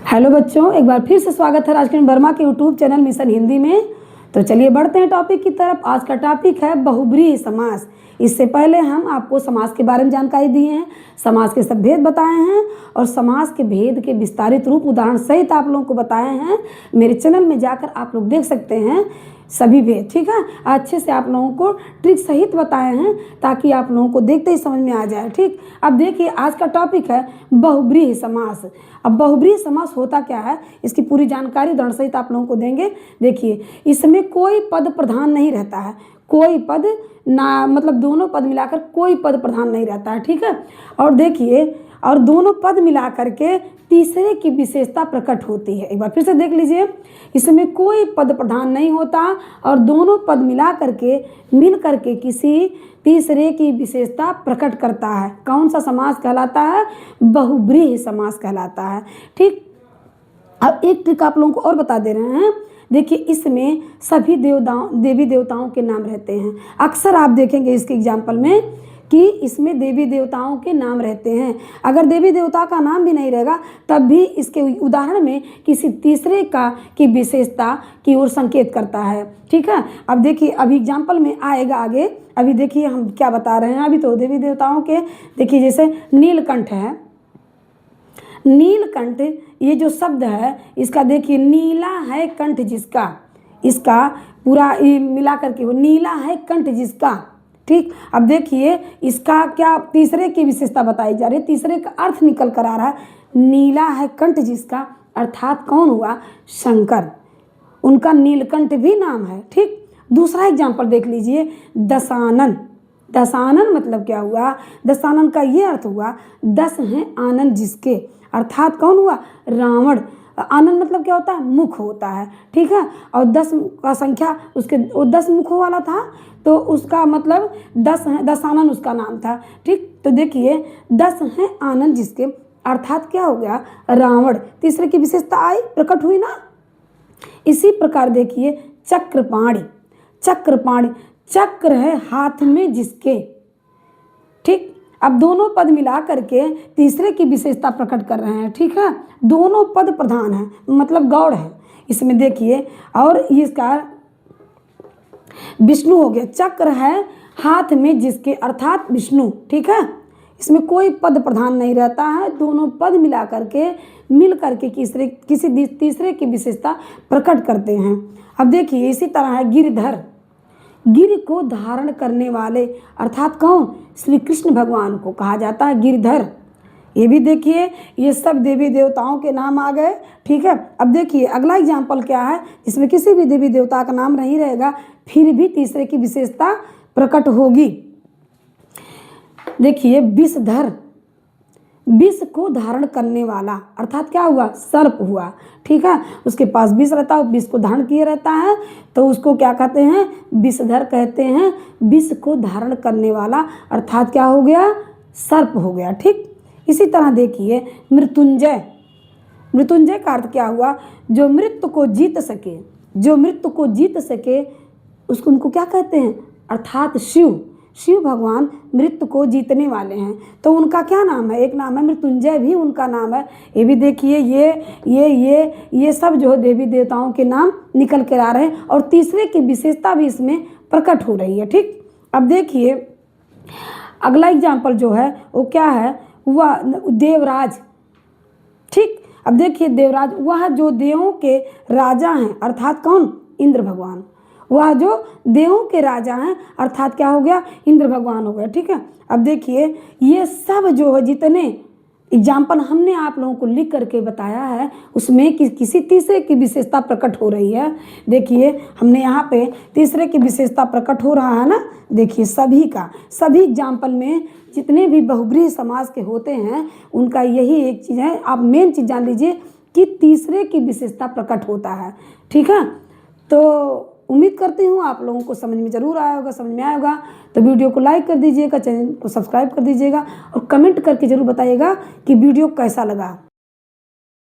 Hello बच्चों, एक बार फिर से स्वागत है राजकिरण वर्मा के यूट्यूब चैनल मिशन हिंदी में। तो चलिए बढ़ते हैं टॉपिक की तरफ। आज का टॉपिक है बहुब्रीहि समास। इससे पहले हम आपको समास के बारे में जानकारी दिए हैं, समास के सब भेद बताए हैं और समास के भेद के विस्तारित रूप उदाहरण सहित आप लोगों को बताए हैं। मेरे चैनल में जाकर आप लोग देख सकते हैं सभी भेद, ठीक है। अच्छे से आप लोगों को ट्रिक सहित बताए हैं ताकि आप लोगों को देखते ही समझ में आ जाए, ठीक। अब देखिए आज का टॉपिक है बहुब्रीहि समास। अब बहुब्रीहि समास होता क्या है, इसकी पूरी जानकारी उदाहरण सहित आप लोगों को देंगे। देखिए इसमें कोई पद प्रधान नहीं रहता है, कोई पद ना, मतलब दोनों पद मिलाकर कोई पद प्रधान नहीं रहता है, ठीक है। और देखिए, और दोनों पद मिला करके तीसरे की विशेषता प्रकट होती है। एक बार फिर से देख लीजिए, इसमें कोई पद प्रधान नहीं होता और दोनों पद मिल करके किसी तीसरे की विशेषता प्रकट करता है। कौन सा समास कहलाता है? बहुब्रीहि समास कहलाता है, ठीक। अब एक ट्रिक आप लोगों को और बता दे रहे हैं। देखिए इसमें सभी देवी देवताओं के नाम रहते हैं। अक्सर आप देखेंगे इसके एग्जाम्पल में कि इसमें देवी देवताओं के नाम रहते हैं। अगर देवी देवता का नाम भी नहीं रहेगा तब भी इसके उदाहरण में किसी तीसरे की विशेषता की ओर संकेत करता है, ठीक है। अब देखिए अभी एग्जाम्पल में आएगा आगे। अभी देखिए हम क्या बता रहे हैं। अभी तो देवी देवताओं के देखिए, जैसे नीलकंठ है। नीलकंठ ये जो शब्द है इसका देखिए, नीला है कंठ जिसका, इसका पूरा मिला करके वो नीला है कंठ जिसका, ठीक। अब देखिए इसका क्या तीसरे की विशेषता बताई जा रही है, तीसरे का अर्थ निकल कर आ रहा है। नीला है कंठ जिसका अर्थात कौन हुआ? शंकर। उनका नीलकंठ भी नाम है, ठीक। दूसरा एग्जाम्पल देख लीजिए, दशानन। दशानन मतलब क्या हुआ? दशानन का ये अर्थ हुआ 10 हैं आनंद जिसके, अर्थात कौन हुआ? रावण। आनंद मतलब क्या होता है? मुख होता है, ठीक है। और 10 का संख्या उसके, वो 10 मुखों वाला था तो उसका मतलब 10 है, दशानन उसका नाम था, ठीक। तो देखिए 10 हैं आनंद जिसके अर्थात क्या हो गया? रावण। तीसरे की विशेषता आई, प्रकट हुई ना। इसी प्रकार देखिए चक्रपाणि। चक्रपाणि, चक्र है हाथ में जिसके, ठीक। अब दोनों पद मिला करके तीसरे की विशेषता प्रकट कर रहे हैं, ठीक है। दोनों पद प्रधान है, मतलब गौड़ है इसमें देखिए। और इसका विष्णु हो गया। चक्र है हाथ में जिसके अर्थात विष्णु, ठीक है। इसमें कोई पद प्रधान नहीं रहता है, दोनों पद मिला करके मिल करके किसी तीसरे की विशेषता प्रकट करते हैं। अब देखिए इसी तरह है गिरधर। गिर को धारण करने वाले अर्थात कौन? श्री कृष्ण भगवान को कहा जाता है गिरधर। ये भी देखिए ये सब देवी देवताओं के नाम आ गए, ठीक है। अब देखिए अगला एग्जाम्पल क्या है, इसमें किसी भी देवी देवता का नाम नहीं रहेगा फिर भी तीसरे की विशेषता प्रकट होगी। देखिए विषधर। विष को धारण करने वाला अर्थात क्या हुआ? सर्प हुआ, ठीक है। उसके पास विष रहता है, विष को धारण किए रहता है तो उसको क्या कहते हैं? विषधर कहते हैं। विष को धारण करने वाला अर्थात क्या हो गया? सर्प हो गया, ठीक। इसी तरह देखिए मृत्युंजय। मृत्युंजय का अर्थ क्या हुआ? जो मृत्यु को जीत सके, जो मृत्यु को जीत सके उसको उनको क्या कहते हैं? अर्थात शिव। शिव भगवान मृत्यु को जीतने वाले हैं तो उनका क्या नाम है? एक नाम है मृत्युंजय, भी उनका नाम है। ये भी देखिए ये सब जो देवी देवताओं के नाम निकल कर आ रहे हैं और तीसरे की विशेषता भी इसमें प्रकट हो रही है, ठीक। अब देखिए अगला एग्जाम्पल जो है वो क्या है? वह देवराज, ठीक। अब देखिए देवराज, वह जो देवों के राजा हैं अर्थात कौन? इंद्र भगवान। वह जो देवों के राजा हैं अर्थात क्या हो गया? इंद्र भगवान हो गया, ठीक है। अब देखिए ये सब जो है जितने एग्जाम्पल हमने आप लोगों को लिख करके बताया है उसमें किसी तीसरे की विशेषता प्रकट हो रही है। देखिए हमने यहाँ पे तीसरे की विशेषता प्रकट हो रहा है ना। देखिए सभी एग्जाम्पल में जितने भी बहुब्रीहि समास के होते हैं उनका यही एक चीज़ है, आप मेन चीज़ जान लीजिए कि तीसरे की विशेषता प्रकट होता है, ठीक है। तो उम्मीद करती हूँ आप लोगों को समझ में ज़रूर आया होगा, समझ में आया होगा। तो वीडियो को लाइक कर दीजिएगा, चैनल को सब्सक्राइब कर दीजिएगा और कमेंट करके ज़रूर बताइएगा कि वीडियो कैसा लगा।